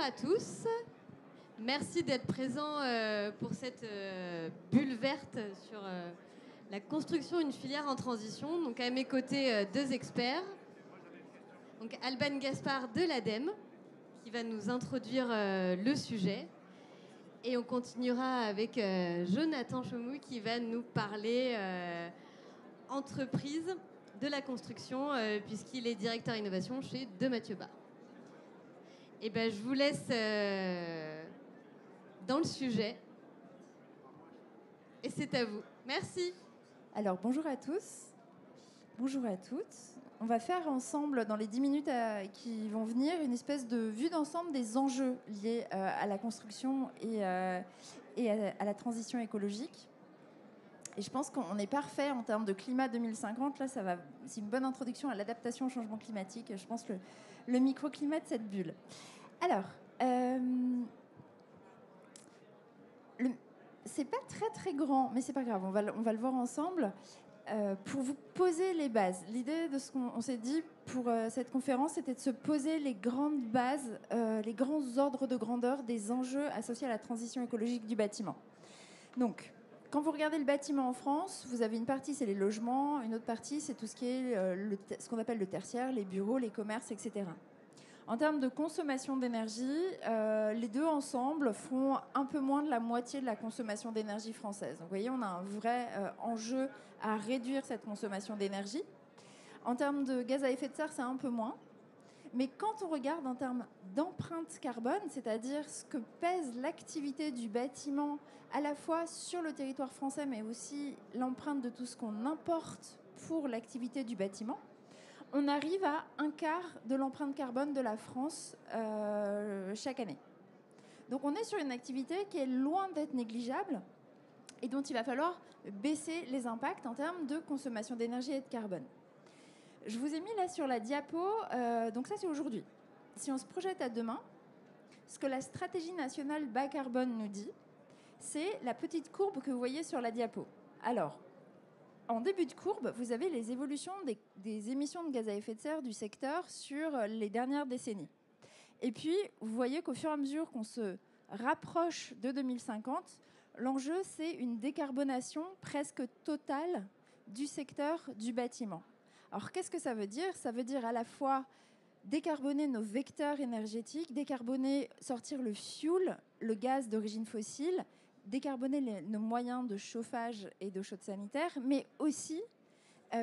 à tous. Merci d'être présents pour cette bulle verte sur la construction d'une filière en transition. Donc à mes côtés, deux experts. Donc Alban Gaspard de l'ADEME, qui va nous introduire le sujet. Et on continuera avec Jonathan Chaumou, qui va nous parler entreprise de la construction, puisqu'il est directeur innovation chez De Mathieu Bas. Et ben, je vous laisse dans le sujet. Et c'est à vous. Merci. Alors, bonjour à tous. Bonjour à toutes. On va faire ensemble, dans les 10 minutes qui vont venir, une espèce de vue d'ensemble des enjeux liés à la construction et à la transition écologique. Et je pense qu'on est parfait en termes de climat 2050. Là, c'est une bonne introduction à l'adaptation au changement climatique. Je pense le microclimat de cette bulle. Alors, c'est pas très très grand, mais c'est pas grave. On va le voir ensemble. Pour vous poser les bases. L'idée de ce qu'on s'est dit pour cette conférence, c'était de se poser les grandes bases, les grands ordres de grandeur des enjeux associés à la transition écologique du bâtiment. Donc, quand vous regardez le bâtiment en France, vous avez une partie, c'est les logements, une autre partie, c'est tout ce qui est ce qu'on appelle le tertiaire, les bureaux, les commerces, etc. En termes de consommation d'énergie, les deux ensemble font un peu moins de la moitié de la consommation d'énergie française. Donc, vous voyez, on a un vrai enjeu à réduire cette consommation d'énergie. En termes de gaz à effet de serre, c'est un peu moins. Mais quand on regarde en termes d'empreinte carbone, c'est-à-dire ce que pèse l'activité du bâtiment à la fois sur le territoire français, mais aussi l'empreinte de tout ce qu'on importe pour l'activité du bâtiment, on arrive à un quart de l'empreinte carbone de la France chaque année. Donc on est sur une activité qui est loin d'être négligeable et dont il va falloir baisser les impacts en termes de consommation d'énergie et de carbone. Je vous ai mis là sur la diapo, donc ça c'est aujourd'hui. Si on se projette à demain, ce que la stratégie nationale bas carbone nous dit, c'est la petite courbe que vous voyez sur la diapo. Alors, en début de courbe, vous avez les évolutions des émissions de gaz à effet de serre du secteur sur les dernières décennies. Et puis, vous voyez qu'au fur et à mesure qu'on se rapproche de 2050, l'enjeu, c'est une décarbonation presque totale du secteur du bâtiment. Alors, qu'est-ce que ça veut dire ? Ça veut dire à la fois décarboner nos vecteurs énergétiques, sortir le fuel, le gaz d'origine fossile, décarboner nos moyens de chauffage et d'eau chaude sanitaire, mais aussi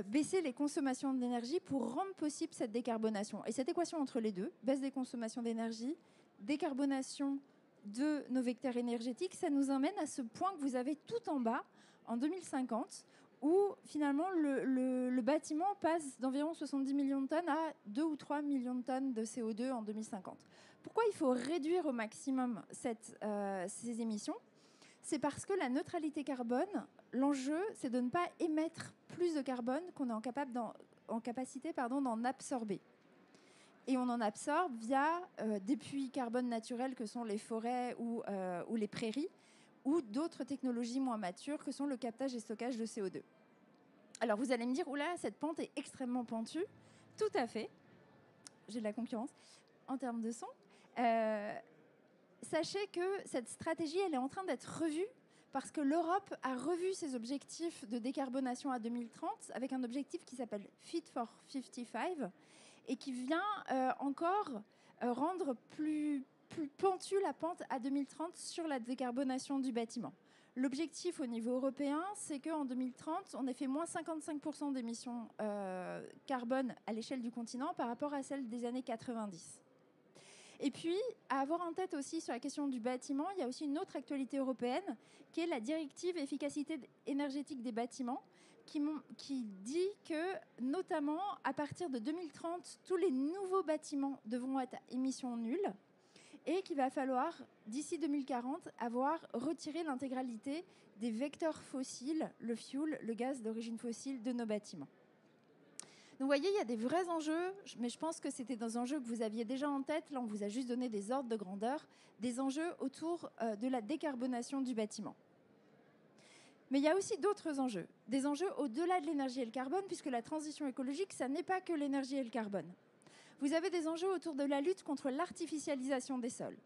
baisser les consommations d'énergie pour rendre possible cette décarbonation. Et cette équation entre les deux, baisse des consommations d'énergie, décarbonation de nos vecteurs énergétiques, ça nous amène à ce point que vous avez tout en bas, en 2050, où finalement le bâtiment passe d'environ 70 millions de tonnes à 2 ou 3 millions de tonnes de CO2 en 2050. Pourquoi il faut réduire au maximum ces émissions ? C'est parce que la neutralité carbone, l'enjeu, c'est de ne pas émettre plus de carbone qu'on est en capacité d'en absorber. Et on en absorbe via des puits carbone naturels que sont les forêts ou les prairies, ou d'autres technologies moins matures que sont le captage et stockage de CO2. Alors vous allez me dire, oula, cette pente est extrêmement pentue. Tout à fait. J'ai de la concurrence en termes de son. Sachez que cette stratégie, elle est en train d'être revue parce que l'Europe a revu ses objectifs de décarbonation à 2030 avec un objectif qui s'appelle Fit for 55 et qui vient encore rendre plus pentue la pente à 2030 sur la décarbonation du bâtiment. L'objectif au niveau européen, c'est qu'en 2030, on ait fait moins 55% d'émissions carbone à l'échelle du continent par rapport à celle des années 90. Et puis, à avoir en tête aussi sur la question du bâtiment, il y a aussi une autre actualité européenne qui est la directive efficacité énergétique des bâtiments qui dit que, notamment, à partir de 2030, tous les nouveaux bâtiments devront être à émissions nulles et qu'il va falloir, d'ici 2040, avoir retiré l'intégralité des vecteurs fossiles, le fuel, le gaz d'origine fossile de nos bâtiments. Donc vous voyez, il y a des vrais enjeux, mais je pense que c'était des enjeux que vous aviez déjà en tête. Là, on vous a juste donné des ordres de grandeur, des enjeux autour de la décarbonation du bâtiment. Mais il y a aussi d'autres enjeux, des enjeux au-delà de l'énergie et le carbone, puisque la transition écologique, ça n'est pas que l'énergie et le carbone. vous avez des enjeux autour de la lutte contre l'artificialisation des sols.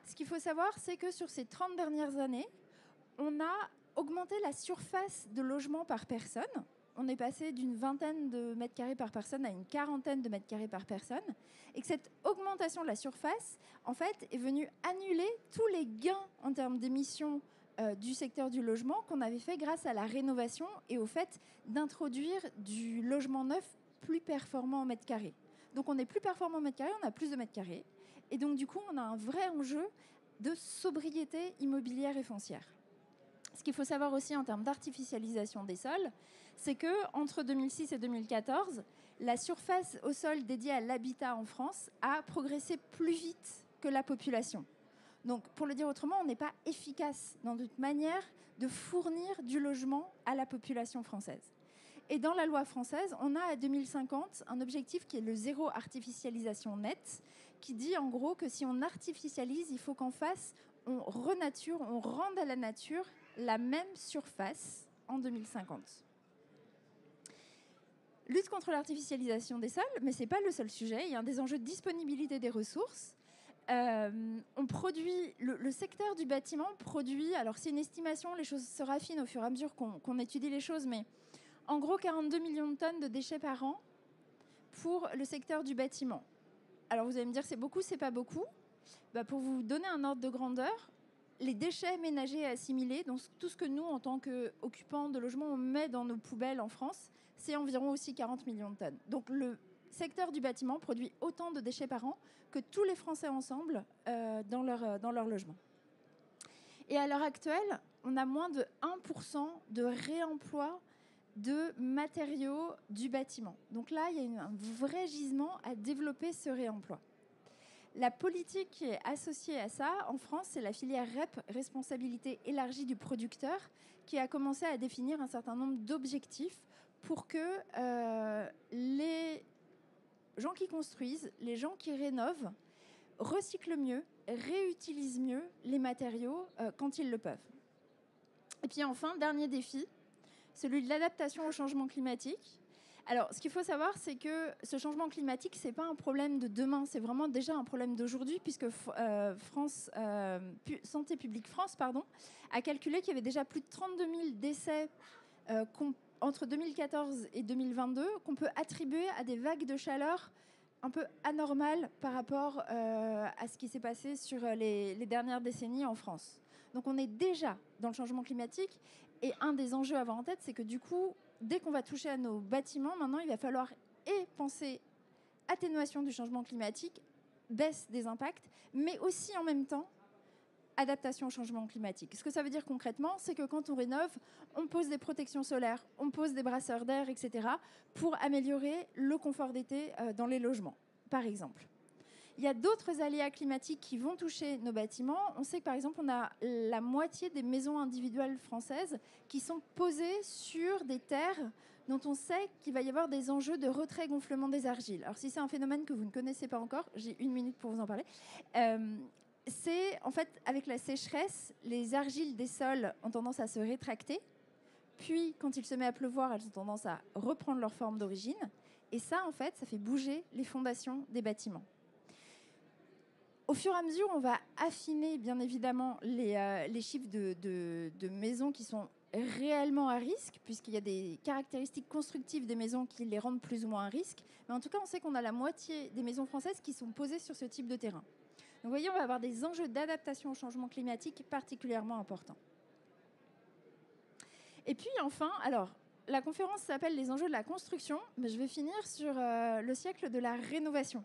Ce qu'il faut savoir, c'est que sur ces 30 dernières années, on a augmenté la surface de logement par personne. On est passé d'une 20aine de mètres carrés par personne à une 40aine de mètres carrés par personne. Et que cette augmentation de la surface, en fait, est venue annuler tous les gains en termes d'émissions du secteur du logement qu'on avait fait grâce à la rénovation et au fait d'introduire du logement neuf plus performant en mètres carrés. Donc on est plus performant en mètres carrés, on a plus de mètres carrés. Et donc du coup, on a un vrai enjeu de sobriété immobilière et foncière. Ce qu'il faut savoir aussi en termes d'artificialisation des sols, c'est qu'entre 2006 et 2014, la surface au sol dédiée à l'habitat en France a progressé plus vite que la population. Donc, pour le dire autrement, on n'est pas efficace dans notre manière de fournir du logement à la population française. Et dans la loi française, on a à 2050 un objectif qui est le zéro artificialisation nette, qui dit en gros que si on artificialise, il faut qu'en face, on renature, on rende à la nature la même surface en 2050. Lutte contre l'artificialisation des sols, mais ce n'est pas le seul sujet. Il y a des enjeux de disponibilité des ressources. On produit, le secteur du bâtiment produit, alors c'est une estimation, les choses se raffinent au fur et à mesure qu'on étudie les choses, mais en gros 42 millions de tonnes de déchets par an pour le secteur du bâtiment. Alors vous allez me dire c'est beaucoup, c'est pas beaucoup. Pour vous donner un ordre de grandeur, les déchets ménagers et assimilés, donc tout ce que nous, en tant qu'occupants de logements, on met dans nos poubelles en France, c'est environ aussi 40 millions de tonnes. Donc le secteur du bâtiment produit autant de déchets par an que tous les Français ensemble dans leur logement. Et à l'heure actuelle, on a moins de 1% de réemploi de matériaux du bâtiment. Donc là, il y a un vrai gisement à développer ce réemploi. La politique qui est associée à ça, en France, c'est la filière REP, responsabilité élargie du producteur, qui a commencé à définir un certain nombre d'objectifs pour que les gens qui construisent, les gens qui rénovent, recyclent mieux, réutilisent mieux les matériaux quand ils le peuvent. Et puis enfin, dernier défi, celui de l'adaptation au changement climatique. Alors, ce qu'il faut savoir, c'est que ce changement climatique, ce n'est pas un problème de demain, c'est vraiment déjà un problème d'aujourd'hui, puisque Santé publique France a calculé qu'il y avait déjà plus de 32 000 décès entre 2014 et 2022 qu'on peut attribuer à des vagues de chaleur un peu anormales par rapport à ce qui s'est passé sur les dernières décennies en France. Donc on est déjà dans le changement climatique, et un des enjeux à avoir en tête, c'est que du coup, dès qu'on va toucher à nos bâtiments, maintenant, il va falloir penser atténuation du changement climatique, baisse des impacts, mais aussi en même temps, adaptation au changement climatique. Ce que ça veut dire concrètement, c'est que quand on rénove, on pose des protections solaires, on pose des brasseurs d'air, etc., pour améliorer le confort d'été dans les logements, par exemple. Il y a d'autres aléas climatiques qui vont toucher nos bâtiments. On sait que, par exemple, on a la moitié des maisons individuelles françaises qui sont posées sur des terres dont on sait qu'il va y avoir des enjeux de retrait-gonflement des argiles. Alors, si c'est un phénomène que vous ne connaissez pas encore, j'ai 1 minute pour vous en parler. C'est, en fait, avec la sécheresse, les argiles des sols ont tendance à se rétracter. Puis, quand il se met à pleuvoir, elles ont tendance à reprendre leur forme d'origine. Et ça, en fait, ça fait bouger les fondations des bâtiments. Au fur et à mesure, on va affiner, bien évidemment, les chiffres de maisons qui sont réellement à risque, puisqu'il y a des caractéristiques constructives des maisons qui les rendent plus ou moins à risque. Mais en tout cas, on sait qu'on a la moitié des maisons françaises qui sont posées sur ce type de terrain. Donc, vous voyez, on va avoir des enjeux d'adaptation au changement climatique particulièrement importants. Et puis, enfin, alors, la conférence s'appelle « Les enjeux de la construction », mais je vais finir sur le siècle de la rénovation.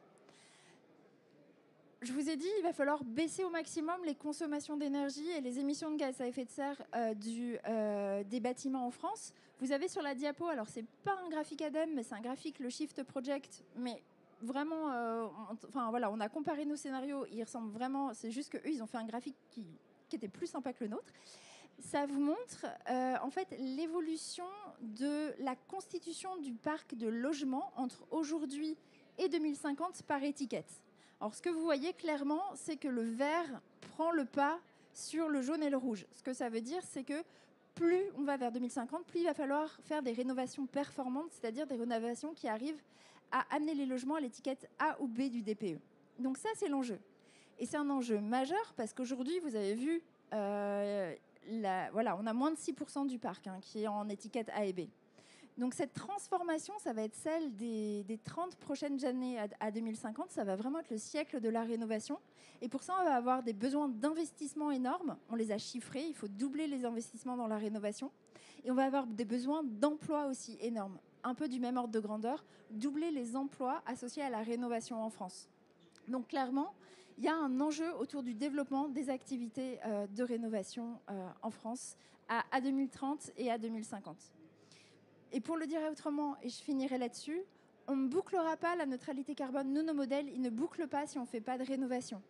Je vous ai dit, il va falloir baisser au maximum les consommations d'énergie et les émissions de gaz à effet de serre des bâtiments en France. Vous avez sur la diapo, alors c'est pas un graphique ADEME, mais c'est un graphique, le Shift Project, mais vraiment, on a comparé nos scénarios, ils ressemblent vraiment, c'est juste qu'eux, ils ont fait un graphique qui était plus sympa que le nôtre. Ça vous montre en fait l'évolution de la constitution du parc de logements entre aujourd'hui et 2050 par étiquette. Alors, ce que vous voyez clairement, c'est que le vert prend le pas sur le jaune et le rouge. Ce que ça veut dire, c'est que plus on va vers 2050, plus il va falloir faire des rénovations performantes, c'est-à-dire des rénovations qui arrivent à amener les logements à l'étiquette A ou B du DPE. Donc ça, c'est l'enjeu. Et c'est un enjeu majeur parce qu'aujourd'hui, vous avez vu, voilà, on a moins de 6% du parc qui est en étiquette A et B. Donc cette transformation, ça va être celle des 30 prochaines années à 2050. Ça va vraiment être le siècle de la rénovation. Et pour ça, on va avoir des besoins d'investissement énormes. On les a chiffrés. Il faut doubler les investissements dans la rénovation. Et on va avoir des besoins d'emploi aussi énormes. Un peu du même ordre de grandeur. Doubler les emplois associés à la rénovation en France. Donc clairement, il y a un enjeu autour du développement des activités de rénovation en France à 2030 et à 2050. Et pour le dire autrement, et je finirai là-dessus, on ne bouclera pas la neutralité carbone. Nous, nos modèles, ils ne bouclent pas si on ne fait pas de rénovation.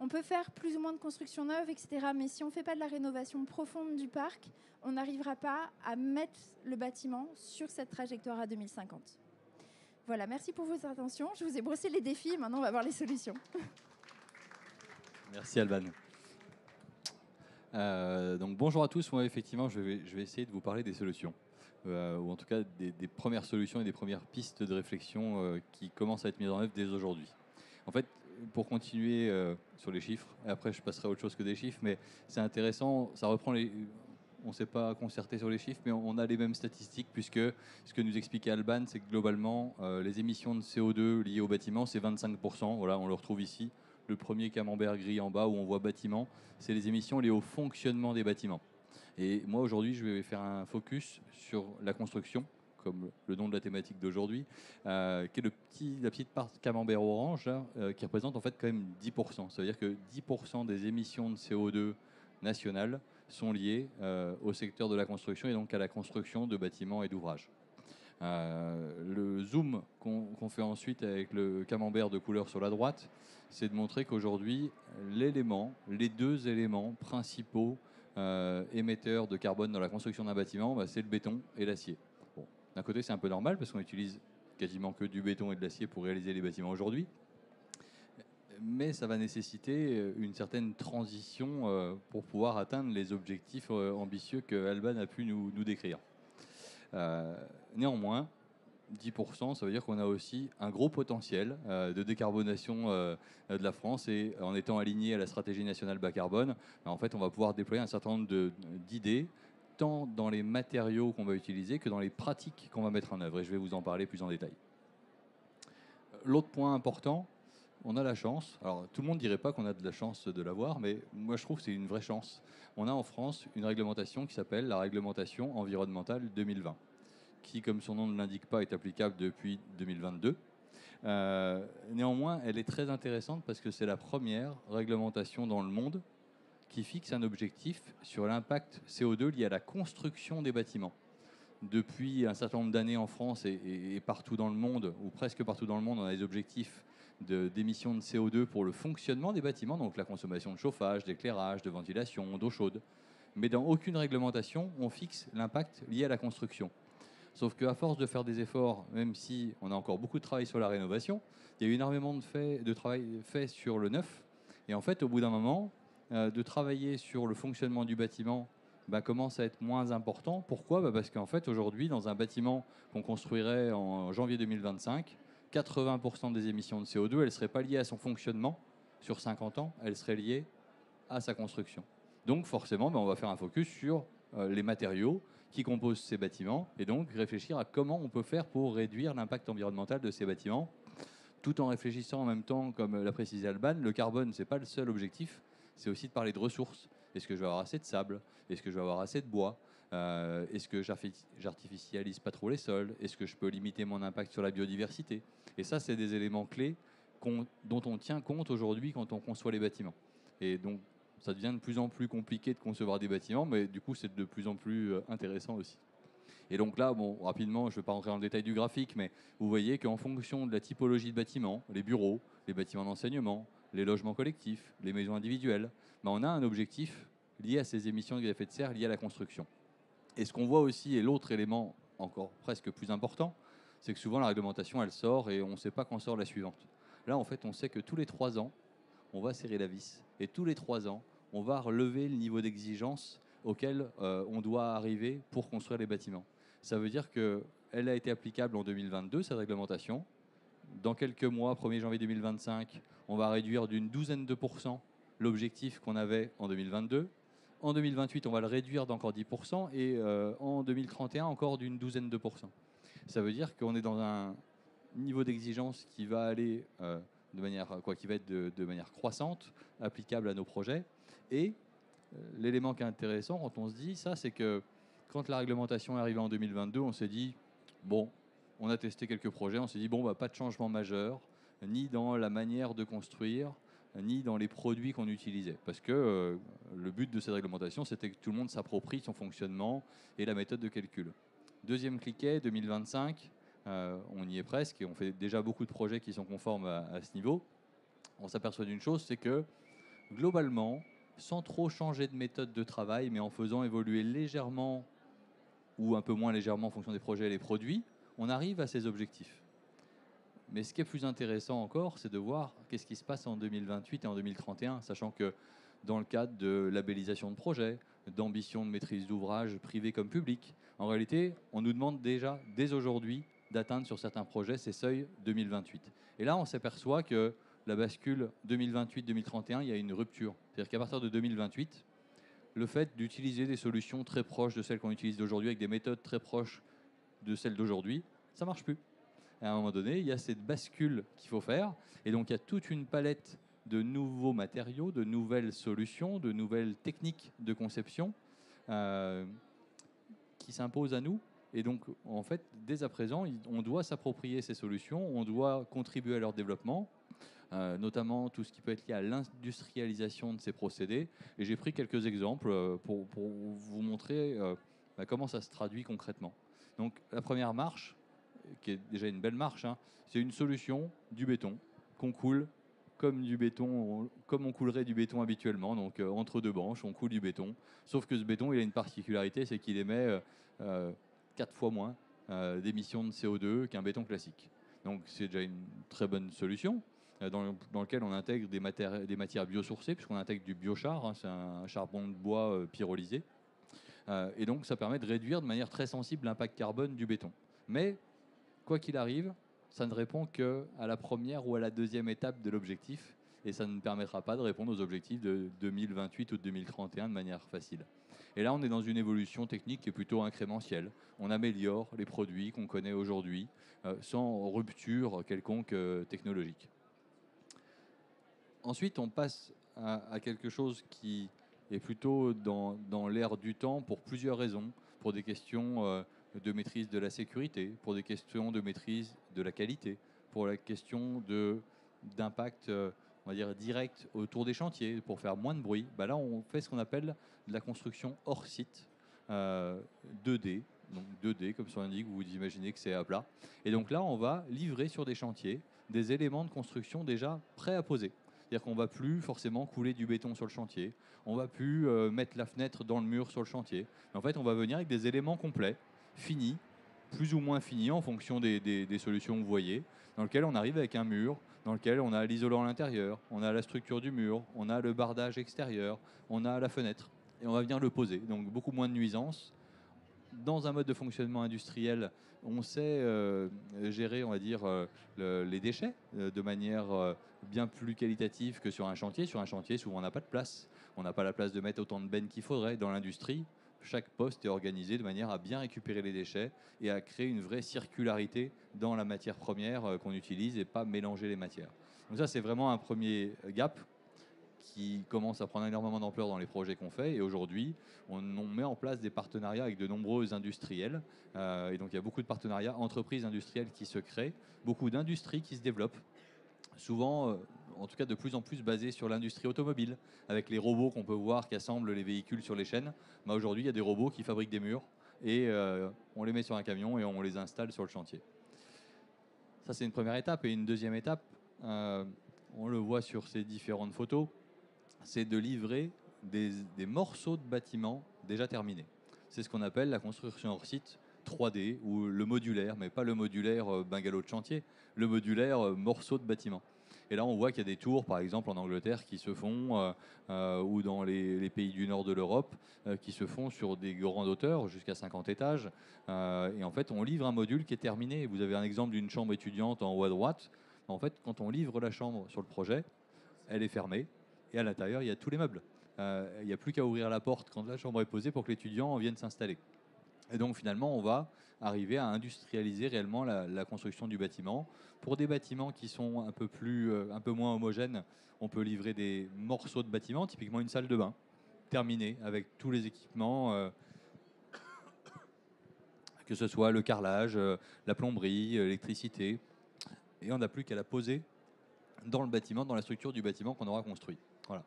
On peut faire plus ou moins de construction neuve, etc. Mais si on ne fait pas de la rénovation profonde du parc, on n'arrivera pas à mettre le bâtiment sur cette trajectoire à 2050. Voilà, merci pour votre attention. Je vous ai brossé les défis, maintenant on va voir les solutions. Merci Alban. Donc bonjour à tous, moi effectivement je vais essayer de vous parler des solutions. Ou en tout cas des premières solutions et des premières pistes de réflexion qui commencent à être mises en œuvre dès aujourd'hui. En fait, pour continuer sur les chiffres, et après je passerai à autre chose que des chiffres, mais c'est intéressant, ça reprend on ne s'est pas concerté sur les chiffres, mais on a les mêmes statistiques, puisque ce que nous expliquait Alban, c'est que globalement, les émissions de CO2 liées au bâtiment, c'est 25%. Voilà, on le retrouve ici. Le premier camembert gris en bas où on voit bâtiment, c'est les émissions liées au fonctionnement des bâtiments. Et moi, aujourd'hui, je vais faire un focus sur la construction, comme le nom de la thématique d'aujourd'hui, qui est la petite part camembert orange, là, qui représente en fait quand même 10%. Ça veut dire que 10% des émissions de CO2 nationales sont liées au secteur de la construction et donc à la construction de bâtiments et d'ouvrages. Le zoom qu'on fait ensuite avec le camembert de couleur sur la droite, c'est de montrer qu'aujourd'hui, les deux éléments principaux émetteurs de carbone dans la construction d'un bâtiment, c'est le béton et l'acier. Bon, d'un côté, c'est un peu normal parce qu'on utilise quasiment que du béton et de l'acier pour réaliser les bâtiments aujourd'hui. Mais ça va nécessiter une certaine transition pour pouvoir atteindre les objectifs ambitieux que Alban a pu nous décrire. Néanmoins, 10%, ça veut dire qu'on a aussi un gros potentiel de décarbonation de la France, et en étant aligné à la stratégie nationale bas carbone, en fait, on va pouvoir déployer un certain nombre d'idées, tant dans les matériaux qu'on va utiliser que dans les pratiques qu'on va mettre en œuvre, et je vais vous en parler plus en détail. L'autre point important, on a la chance, alors tout le monde ne dirait pas qu'on a de la chance de l'avoir, mais moi je trouve que c'est une vraie chance. On a en France une réglementation qui s'appelle la réglementation environnementale 2020, qui, comme son nom ne l'indique pas, est applicable depuis 2022. Néanmoins, elle est très intéressante parce que c'est la première réglementation dans le monde qui fixe un objectif sur l'impact CO2 lié à la construction des bâtiments. Depuis un certain nombre d'années en France et partout dans le monde, ou presque partout dans le monde, on a des objectifs d'émissions de CO2 pour le fonctionnement des bâtiments, donc la consommation de chauffage, d'éclairage, de ventilation, d'eau chaude. Mais dans aucune réglementation, on fixe l'impact lié à la construction. Sauf qu'à force de faire des efforts, même si on a encore beaucoup de travail sur la rénovation, il y a eu énormément de travail fait sur le neuf. Et en fait, au bout d'un moment, de travailler sur le fonctionnement du bâtiment commence à être moins important. Pourquoi ? Parce qu'en fait, aujourd'hui, dans un bâtiment qu'on construirait en janvier 2025, 80% des émissions de CO2, elles ne seraient pas liées à son fonctionnement sur 50 ans, elles seraient liées à sa construction. Donc forcément, on va faire un focus sur les matériaux qui composent ces bâtiments, et donc réfléchir à comment on peut faire pour réduire l'impact environnemental de ces bâtiments, tout en réfléchissant en même temps, comme l'a précisé Alban, le carbone, ce n'est pas le seul objectif, c'est aussi de parler de ressources. Est-ce que je vais avoir assez de sable ? Est-ce que je vais avoir assez de bois ? Est-ce que j'artificialise pas trop les sols ? Est-ce que je peux limiter mon impact sur la biodiversité ? Et ça, c'est des éléments clés dont on tient compte aujourd'hui quand on conçoit les bâtiments. Et donc, ça devient de plus en plus compliqué de concevoir des bâtiments, mais du coup, c'est de plus en plus intéressant aussi. Et donc là, rapidement, je ne vais pas rentrer dans le détail du graphique, mais vous voyez qu'en fonction de la typologie de bâtiments, les bureaux, les bâtiments d'enseignement, les logements collectifs, les maisons individuelles, on a un objectif lié à ces émissions de gaz à effet de serre liées à la construction. Et ce qu'on voit aussi, et l'autre élément encore presque plus important, c'est que souvent la réglementation, elle sort et on ne sait pas quand sort la suivante. Là, en fait, on sait que tous les 3 ans, on va serrer la vis. Et tous les 3 ans, on va relever le niveau d'exigence auquel on doit arriver pour construire les bâtiments. Ça veut dire qu'elle a été applicable en 2022, cette réglementation. dans quelques mois, 1er janvier 2025, on va réduire d'une douzaine de pourcents l'objectif qu'on avait en 2022. En 2028, on va le réduire d'encore 10% et en 2031, encore d'une douzaine de pourcents. Ça veut dire qu'on est dans un niveau d'exigence qui va aller qui va être de manière croissante, applicable à nos projets. Et l'élément qui est intéressant quand on se dit ça, c'est que quand la réglementation est arrivée en 2022, on s'est dit, bon, on a testé quelques projets, on s'est dit, bon, pas de changement majeur, ni dans la manière de construire, ni dans les produits qu'on utilisait. Parce que le but de cette réglementation, c'était que tout le monde s'approprie son fonctionnement et la méthode de calcul. Deuxième cliquet, 2025, on y est presque et on fait déjà beaucoup de projets qui sont conformes à ce niveau. On s'aperçoit d'une chose, c'est que globalement, sans trop changer de méthode de travail, mais en faisant évoluer légèrement ou un peu moins légèrement en fonction des projets et les produits, on arrive à ces objectifs. Mais ce qui est plus intéressant encore, c'est de voir qu'est-ce qui se passe en 2028 et en 2031, sachant que dans le cadre de labellisation de projets, d'ambition de maîtrise d'ouvrage privé comme public, en réalité, on nous demande déjà, dès aujourd'hui, d'atteindre sur certains projets ces seuils 2028. Et là, on s'aperçoit que la bascule 2028-2031, il y a une rupture. C'est-à-dire qu'à partir de 2028, le fait d'utiliser des solutions très proches de celles qu'on utilise d'aujourd'hui, avec des méthodes très proches de celles d'aujourd'hui, ça ne marche plus. Et à un moment donné, il y a cette bascule qu'il faut faire. Et donc, il y a toute une palette de nouveaux matériaux, de nouvelles solutions, de nouvelles techniques de conception qui s'imposent à nous. Et donc, en fait, dès à présent, on doit s'approprier ces solutions, on doit contribuer à leur développement, notamment tout ce qui peut être lié à l'industrialisation de ces procédés. Et j'ai pris quelques exemples pour vous montrer comment ça se traduit concrètement. Donc, la première marche, qui est déjà une belle marche, c'est une solution du béton qu'on coule comme du béton, comme on coulerait du béton habituellement. Donc entre deux banches, on coule du béton. Sauf que ce béton, il a une particularité, c'est qu'il émet 4 fois moins d'émissions de CO2 qu'un béton classique. Donc c'est déjà une très bonne solution dans laquelle on intègre des matières biosourcées, puisqu'on intègre du biochar, c'est un charbon de bois pyrolysé. Et donc ça permet de réduire de manière très sensible l'impact carbone du béton. Mais quoi qu'il arrive, ça ne répond qu'à la première ou à la deuxième étape de l'objectif et ça ne permettra pas de répondre aux objectifs de 2028 ou de 2031 de manière facile. Et là, on est dans une évolution technique qui est plutôt incrémentielle. On améliore les produits qu'on connaît aujourd'hui sans rupture quelconque technologique. Ensuite, on passe à quelque chose qui est plutôt dans l'ère du temps pour plusieurs raisons, pour des questions de maîtrise de la sécurité, pour des questions de maîtrise de la qualité, pour la question d'impact on va dire direct autour des chantiers, pour faire moins de bruit. Là, on fait ce qu'on appelle de la construction hors site, 2D. Donc 2D, comme son indique, vous imaginez que c'est à plat. Et donc là, on va livrer sur des chantiers des éléments de construction déjà prêts à poser. C'est-à-dire qu'on ne va plus forcément couler du béton sur le chantier, on ne va plus mettre la fenêtre dans le mur sur le chantier. En fait, on va venir avec des éléments complets, finis, plus ou moins finis en fonction des solutions que vous voyez, dans lequel on arrive avec un mur, dans lequel on a l'isolant à l'intérieur, on a la structure du mur, on a le bardage extérieur, on a la fenêtre, et on va venir le poser. Donc beaucoup moins de nuisances. Dans un mode de fonctionnement industriel, on sait gérer, on va dire, les déchets de manière bien plus qualitative que sur un chantier. Sur un chantier, souvent, on n'a pas de place. On n'a pas la place de mettre autant de bennes qu'il faudrait. Dans l'industrie, chaque poste est organisé de manière à bien récupérer les déchets et à créer une vraie circularité dans la matière première qu'on utilise et pas mélanger les matières. Donc ça, c'est vraiment un premier gap qui commence à prendre énormément d'ampleur dans les projets qu'on fait. Et aujourd'hui, on met en place des partenariats avec de nombreux industriels. Et donc, il y a beaucoup de partenariats entreprises industrielles qui se créent, beaucoup d'industries qui se développent, souvent, en tout cas de plus en plus basées sur l'industrie automobile, avec les robots qu'on peut voir qui assemblent les véhicules sur les chaînes. Aujourd'hui, il y a des robots qui fabriquent des murs et on les met sur un camion et on les installe sur le chantier. Ça, c'est une première étape. Et une deuxième étape, on le voit sur ces différentes photos, c'est de livrer des morceaux de bâtiments déjà terminés. C'est ce qu'on appelle la construction hors site 3D ou le modulaire, mais pas le modulaire bungalow de chantier, le modulaire morceau de bâtiment. Et là, on voit qu'il y a des tours, par exemple en Angleterre, qui se font, ou dans les pays du nord de l'Europe, qui se font sur des grandes hauteurs, jusqu'à 50 étages. Et en fait, on livre un module qui est terminé. Vous avez un exemple d'une chambre étudiante en haut à droite. En fait, quand on livre la chambre sur le projet, elle est fermée et à l'intérieur, il y a tous les meubles. Il n'y a plus qu'à ouvrir la porte quand la chambre est posée pour que l'étudiant vienne s'installer. Et donc finalement, on va arriver à industrialiser réellement la construction du bâtiment. Pour des bâtiments qui sont un peu moins homogènes, on peut livrer des morceaux de bâtiment, typiquement une salle de bain, terminée avec tous les équipements, que ce soit le carrelage, la plomberie, l'électricité. Et on n'a plus qu'à la poser dans le bâtiment, dans la structure du bâtiment qu'on aura construit. Voilà.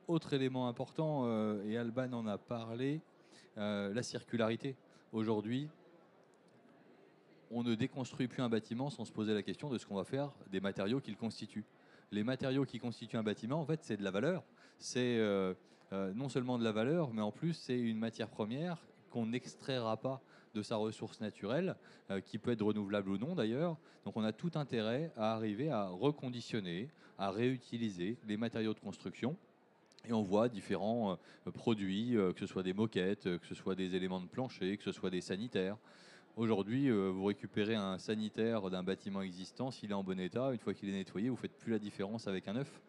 Autre élément important, et Alban en a parlé, la circularité. Aujourd'hui, on ne déconstruit plus un bâtiment sans se poser la question de ce qu'on va faire des matériaux qui le constituent. Les matériaux qui constituent un bâtiment, en fait, c'est de la valeur. C'est non seulement de la valeur, mais en plus, c'est une matière première qu'on n'extraira pas de sa ressource naturelle, qui peut être renouvelable ou non d'ailleurs. Donc on a tout intérêt à arriver à reconditionner, à réutiliser les matériaux de construction. Et on voit différents produits, que ce soit des moquettes, que ce soit des éléments de plancher, que ce soit des sanitaires. Aujourd'hui, vous récupérez un sanitaire d'un bâtiment existant, s'il est en bon état, une fois qu'il est nettoyé, vous ne faites plus la différence avec un neuf.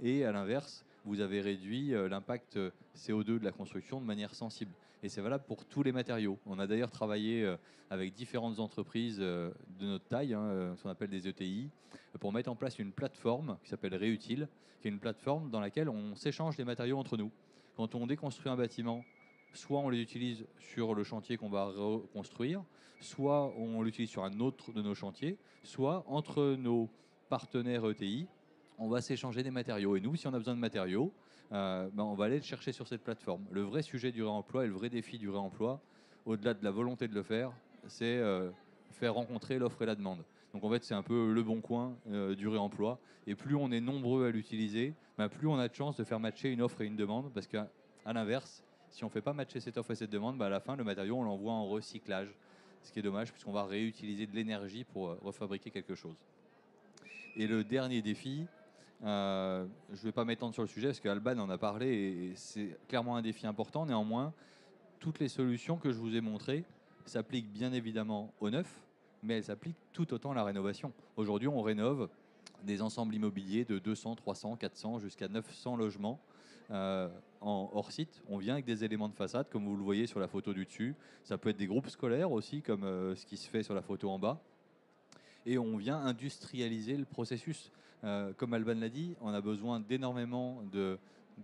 Et à l'inverse, vous avez réduit l'impact CO2 de la construction de manière sensible. Et c'est valable pour tous les matériaux. On a d'ailleurs travaillé avec différentes entreprises de notre taille, ce qu'on appelle des ETI, pour mettre en place une plateforme qui s'appelle Réutile, qui est une plateforme dans laquelle on s'échange les matériaux entre nous. Quand on déconstruit un bâtiment, soit on les utilise sur le chantier qu'on va reconstruire, soit on l'utilise sur un autre de nos chantiers, soit entre nos partenaires ETI, on va s'échanger des matériaux. Et nous, si on a besoin de matériaux, on va aller le chercher sur cette plateforme. Le vrai sujet du réemploi et le vrai défi du réemploi, au-delà de la volonté de le faire, c'est faire rencontrer l'offre et la demande. Donc en fait, c'est un peu le bon coin du réemploi. Et plus on est nombreux à l'utiliser, plus on a de chances de faire matcher une offre et une demande. Parce qu'à l'inverse, si on ne fait pas matcher cette offre et cette demande, à la fin, le matériau, on l'envoie en recyclage. Ce qui est dommage, puisqu'on va réutiliser de l'énergie pour refabriquer quelque chose. Et le dernier défi, je ne vais pas m'étendre sur le sujet, parce qu'Alban en a parlé, et c'est clairement un défi important. Néanmoins, toutes les solutions que je vous ai montrées s'appliquent bien évidemment au neuf, mais elles s'appliquent tout autant à la rénovation. Aujourd'hui, on rénove des ensembles immobiliers de 200, 300, 400, jusqu'à 900 logements en hors site. On vient avec des éléments de façade, comme vous le voyez sur la photo du dessus. Ça peut être des groupes scolaires aussi, comme ce qui se fait sur la photo en bas. Et on vient industrialiser le processus. Comme Alban l'a dit, on a besoin d'énormément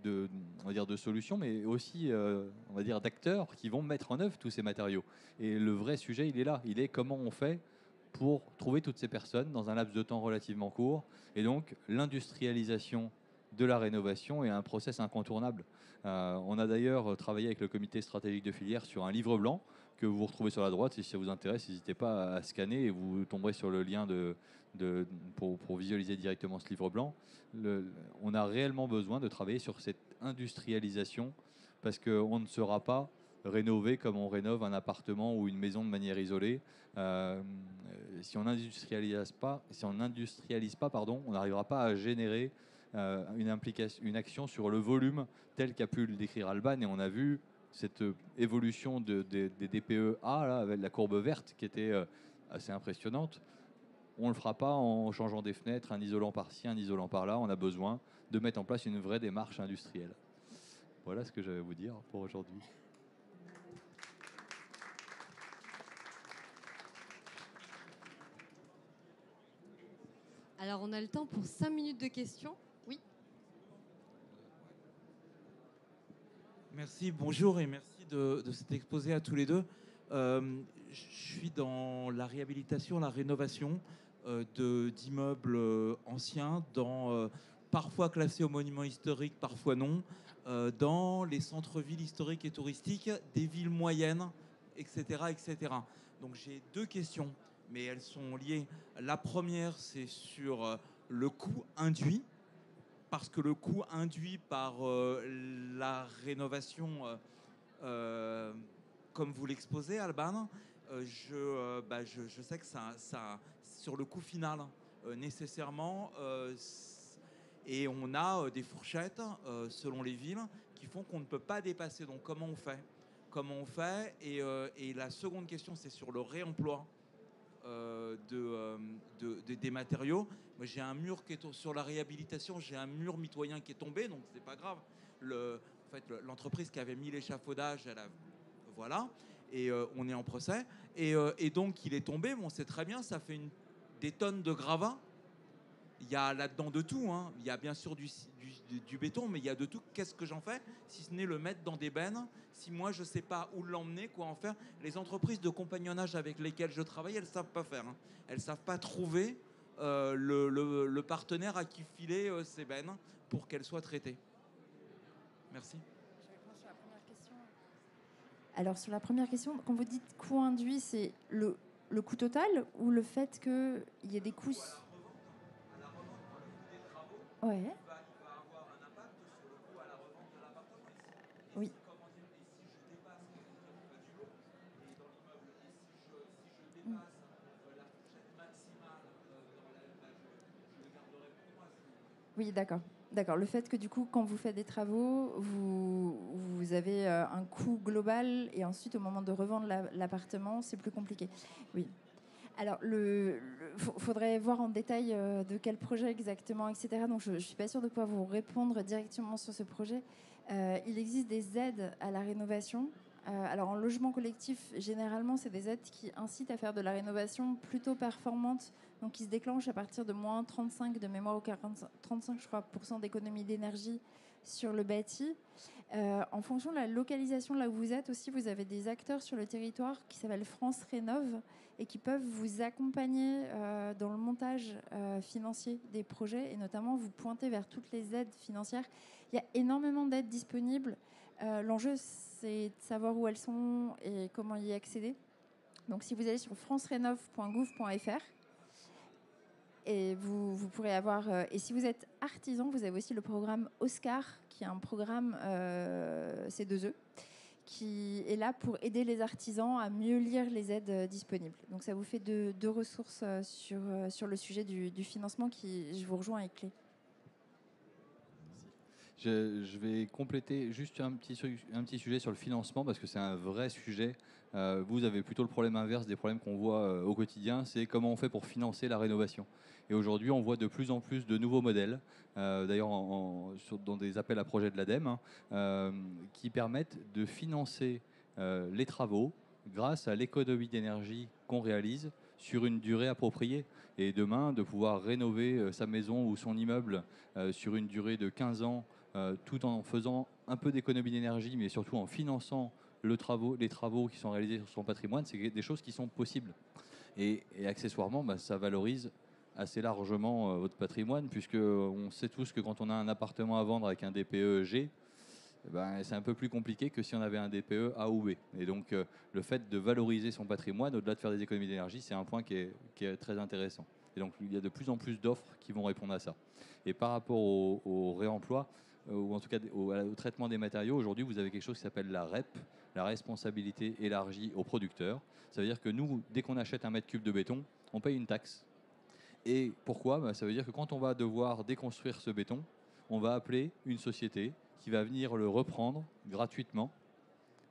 on va dire de solutions, mais aussi on va dire d'acteurs qui vont mettre en œuvre tous ces matériaux. Et le vrai sujet, il est là. Il est comment on fait pour trouver toutes ces personnes dans un laps de temps relativement court. Et donc, l'industrialisation de la rénovation est un process incontournable. On a d'ailleurs travaillé avec le comité stratégique de filière sur un livre blanc que vous retrouvez sur la droite. Et si ça vous intéresse, n'hésitez pas à scanner et vous tomberez sur le lien pour visualiser directement ce livre blanc. On a réellement besoin de travailler sur cette industrialisation parce qu'on ne sera pas rénover comme on rénove un appartement ou une maison de manière isolée. Si on n'industrialise pas, on n'arrivera pas à générer une action sur le volume tel qu'a pu le décrire Alban. Et on a vu cette évolution des DPE A là, avec la courbe verte qui était assez impressionnante. On ne le fera pas en changeant des fenêtres, un isolant par-ci, un isolant par-là. On a besoin de mettre en place une vraie démarche industrielle. Voilà ce que j'avais à vous dire pour aujourd'hui. Alors, on a le temps pour 5 minutes de questions. Oui. Merci, bonjour et merci de cet exposé à tous les deux. Je suis dans la réhabilitation, la rénovation d'immeubles anciens, parfois classés au monument historique, parfois non, dans les centres-villes historiques et touristiques, des villes moyennes, etc. etc. Donc j'ai deux questions, mais elles sont liées. La première, c'est sur le coût induit, parce que le coût induit par la rénovation, comme vous l'exposez, Alban, je sais que ça sur le coût final, nécessairement, et on a des fourchettes selon les villes qui font qu'on ne peut pas dépasser. Donc comment on fait et la seconde question, c'est sur le réemploi des matériaux. Moi, j'ai un mur qui est sur la réhabilitation, j'ai un mur mitoyen qui est tombé, donc c'est pas grave. En fait, l'entreprise qui avait mis l'échafaudage, voilà, et on est en procès. Et donc, il est tombé, bon, c'est très bien, ça fait des tonnes de gravats. Il y a là-dedans de tout, hein. Il y a bien sûr du béton, mais il y a de tout. Qu'est-ce que j'en fais, si ce n'est le mettre dans des bennes? Si moi, je ne sais pas où l'emmener, quoi en faire. Les entreprises de compagnonnage avec lesquelles je travaille, elles ne savent pas faire, hein. Elles ne savent pas trouver le partenaire à qui filer ces bennes pour qu'elles soient traitées. Merci. Alors, sur la première question, quand vous dites coût induit, c'est le coût total ou le fait qu'il y ait des coûts... Ouais. Il va avoir un impact sur le coût à la revente de l'appartement. Oui. Et si je dépasse du lot, et dans l'immeuble, et si je dépasse la fourchette maximale je le garderai pour moi. Oui, d'accord. D'accord. Le fait que du coup, quand vous faites des travaux, vous avez un coût global et ensuite, au moment de revendre l'appartement, c'est plus compliqué. Oui. Alors, faudrait voir en détail de quel projet exactement, etc. Donc, je ne suis pas sûre de pouvoir vous répondre directement sur ce projet. Il existe des aides à la rénovation. Alors, en logement collectif, généralement, c'est des aides qui incitent à faire de la rénovation plutôt performante, donc qui se déclenchent à partir de moins 35 de mémoire ou 35, je crois, % d'économie d'énergie sur le bâti. En fonction de la localisation là où vous êtes aussi, vous avez des acteurs sur le territoire qui s'appellent France Rénov' et qui peuvent vous accompagner dans le montage financier des projets et notamment vous pointer vers toutes les aides financières. Il y a énormément d'aides disponibles. L'enjeu, c'est de savoir où elles sont et comment y accéder. Donc, si vous allez sur francerénov.gouv.fr, et vous pourrez avoir... et si vous êtes artisan, vous avez aussi le programme Oscar, qui est un programme C2E, qui est là pour aider les artisans à mieux lire les aides disponibles. Donc ça vous fait deux ressources sur le sujet du financement qui, je vous rejoins, est clé. Je vais compléter juste un petit sujet sur le financement parce que c'est un vrai sujet. Vous avez plutôt le problème inverse des problèmes qu'on voit au quotidien, c'est comment on fait pour financer la rénovation. Et aujourd'hui, on voit de plus en plus de nouveaux modèles, d'ailleurs dans des appels à projets de l'ADEME, qui permettent de financer les travaux grâce à l'économie d'énergie qu'on réalise sur une durée appropriée. Et demain, de pouvoir rénover sa maison ou son immeuble sur une durée de 15 ans, tout en faisant un peu d'économie d'énergie, mais surtout en finançant les travaux qui sont réalisés sur son patrimoine, c'est des choses qui sont possibles. Et accessoirement, ça valorise assez largement votre patrimoine, puisque on sait tous que quand on a un appartement à vendre avec un DPE G, c'est un peu plus compliqué que si on avait un DPE A ou B. Et donc, le fait de valoriser son patrimoine, au-delà de faire des économies d'énergie, c'est un point qui est très intéressant. Et donc, il y a de plus en plus d'offres qui vont répondre à ça. Et par rapport au réemploi, ou en tout cas au traitement des matériaux, aujourd'hui, vous avez quelque chose qui s'appelle la REP, la responsabilité élargie au producteur. Ça veut dire que nous, dès qu'on achète un mètre cube de béton, on paye une taxe. Et pourquoi ? Ça veut dire que quand on va devoir déconstruire ce béton, on va appeler une société qui va venir le reprendre gratuitement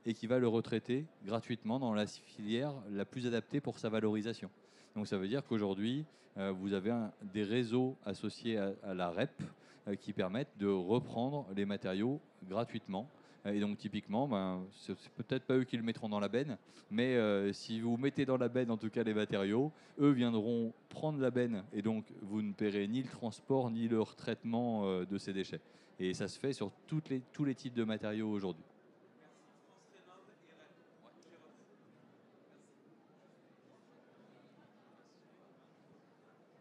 et qui va le retraiter gratuitement dans la filière la plus adaptée pour sa valorisation. Donc ça veut dire qu'aujourd'hui, vous avez des réseaux associés à la REP qui permettent de reprendre les matériaux gratuitement. Et donc typiquement, c'est peut-être pas eux qui le mettront dans la benne, mais si vous mettez dans la benne en tout cas les matériaux, eux viendront prendre la benne et donc vous ne paierez ni le transport ni le retraitement de ces déchets. Et ça se fait sur tous les types de matériaux aujourd'hui.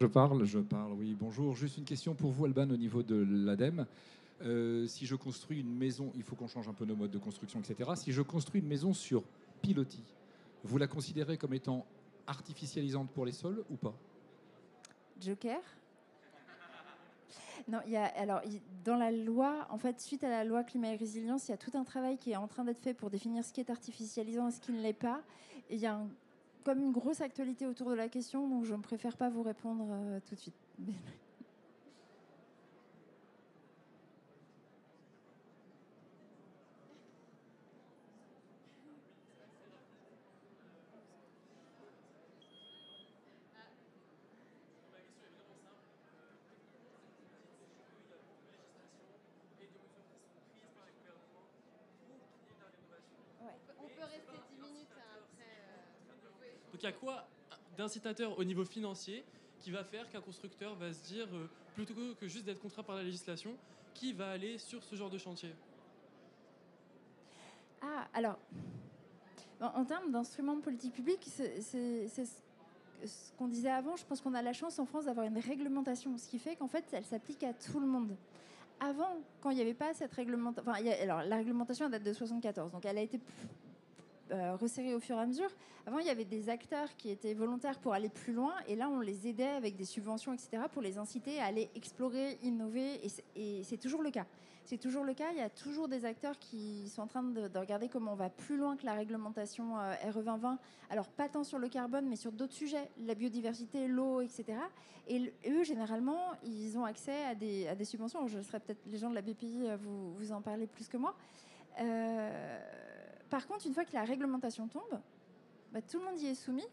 Je parle, oui, bonjour. Juste une question pour vous, Alban, au niveau de l'ADEME. Si je construis une maison, il faut qu'on change un peu nos modes de construction, etc. Si je construis une maison sur pilotis, vous la considérez comme étant artificialisante pour les sols ou pas? Joker? Non, dans la loi, en fait, suite à la loi climat et résilience, il y a tout un travail qui est en train d'être fait pour définir ce qui est artificialisant et ce qui ne l'est pas. Et il y a comme une grosse actualité autour de la question, donc je ne préfère pas vous répondre tout de suite. Donc il y a quoi d'incitateur au niveau financier qui va faire qu'un constructeur va se dire, plutôt que juste d'être contraint par la législation, qui va aller sur ce genre de chantier? Ah, alors, en termes d'instruments de politique publique, c'est ce qu'on disait avant. Je pense qu'on a la chance en France d'avoir une réglementation, ce qui fait qu'en fait, elle s'applique à tout le monde. Avant, quand il n'y avait pas cette réglementation, alors la réglementation elle date de 74, donc elle a été resserrée au fur et à mesure. Avant, il y avait des acteurs qui étaient volontaires pour aller plus loin, et là, on les aidait avec des subventions, etc., pour les inciter à aller explorer, innover, et c'est toujours le cas. C'est toujours le cas. Il y a toujours des acteurs qui sont en train de regarder comment on va plus loin que la réglementation RE 2020. Alors, pas tant sur le carbone, mais sur d'autres sujets, la biodiversité, l'eau, etc. Et eux, généralement, ils ont accès à des subventions. Alors, je serais peut-être les gens de la BPI, vous en parlez plus que moi. Par contre, une fois que la réglementation tombe, tout le monde y est soumis.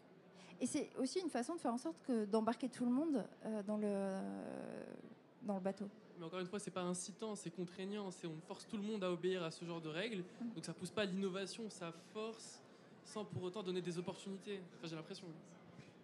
Et c'est aussi une façon de faire en sorte d'embarquer tout le monde dans le bateau. Mais encore une fois, c'est pas incitant, c'est contraignant. On force tout le monde à obéir à ce genre de règles. Donc ça pousse pas à l'innovation, ça force sans pour autant donner des opportunités. Enfin, j'ai l'impression.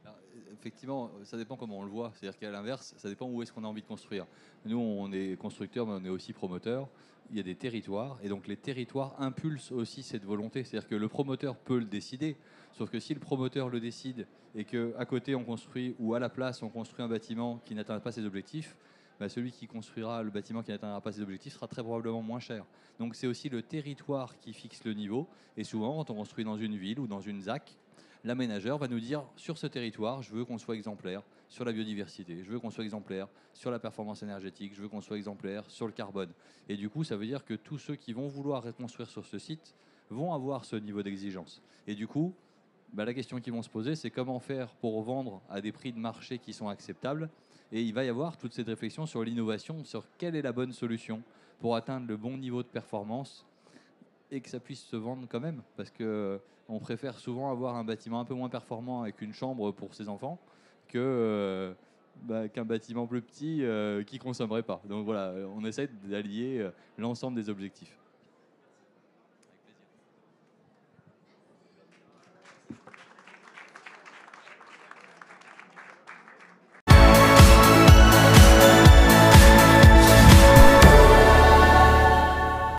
Alors, effectivement, ça dépend comment on le voit. C'est-à-dire qu'à l'inverse, ça dépend où est-ce qu'on a envie de construire. Nous, on est constructeurs, mais on est aussi promoteurs. Il y a des territoires, et donc les territoires impulsent aussi cette volonté. C'est-à-dire que le promoteur peut le décider, sauf que si le promoteur le décide et qu'à côté on construit, ou à la place on construit un bâtiment qui n'atteint pas ses objectifs, celui qui construira le bâtiment qui n'atteindra pas ses objectifs sera très probablement moins cher. Donc c'est aussi le territoire qui fixe le niveau, et souvent quand on construit dans une ville ou dans une ZAC, l'aménageur va nous dire, sur ce territoire, je veux qu'on soit exemplaire sur la biodiversité, je veux qu'on soit exemplaire sur la performance énergétique, je veux qu'on soit exemplaire sur le carbone. Et du coup, ça veut dire que tous ceux qui vont vouloir reconstruire sur ce site vont avoir ce niveau d'exigence. Et du coup, la question qu'ils vont se poser, c'est comment faire pour vendre à des prix de marché qui sont acceptables. Et il va y avoir toute cette réflexion sur l'innovation, sur quelle est la bonne solution pour atteindre le bon niveau de performance et que ça puisse se vendre quand même, parce que on préfère souvent avoir un bâtiment un peu moins performant avec une chambre pour ses enfants que qu'un bâtiment plus petit qui consommerait pas. Donc voilà, on essaie d'allier l'ensemble des objectifs.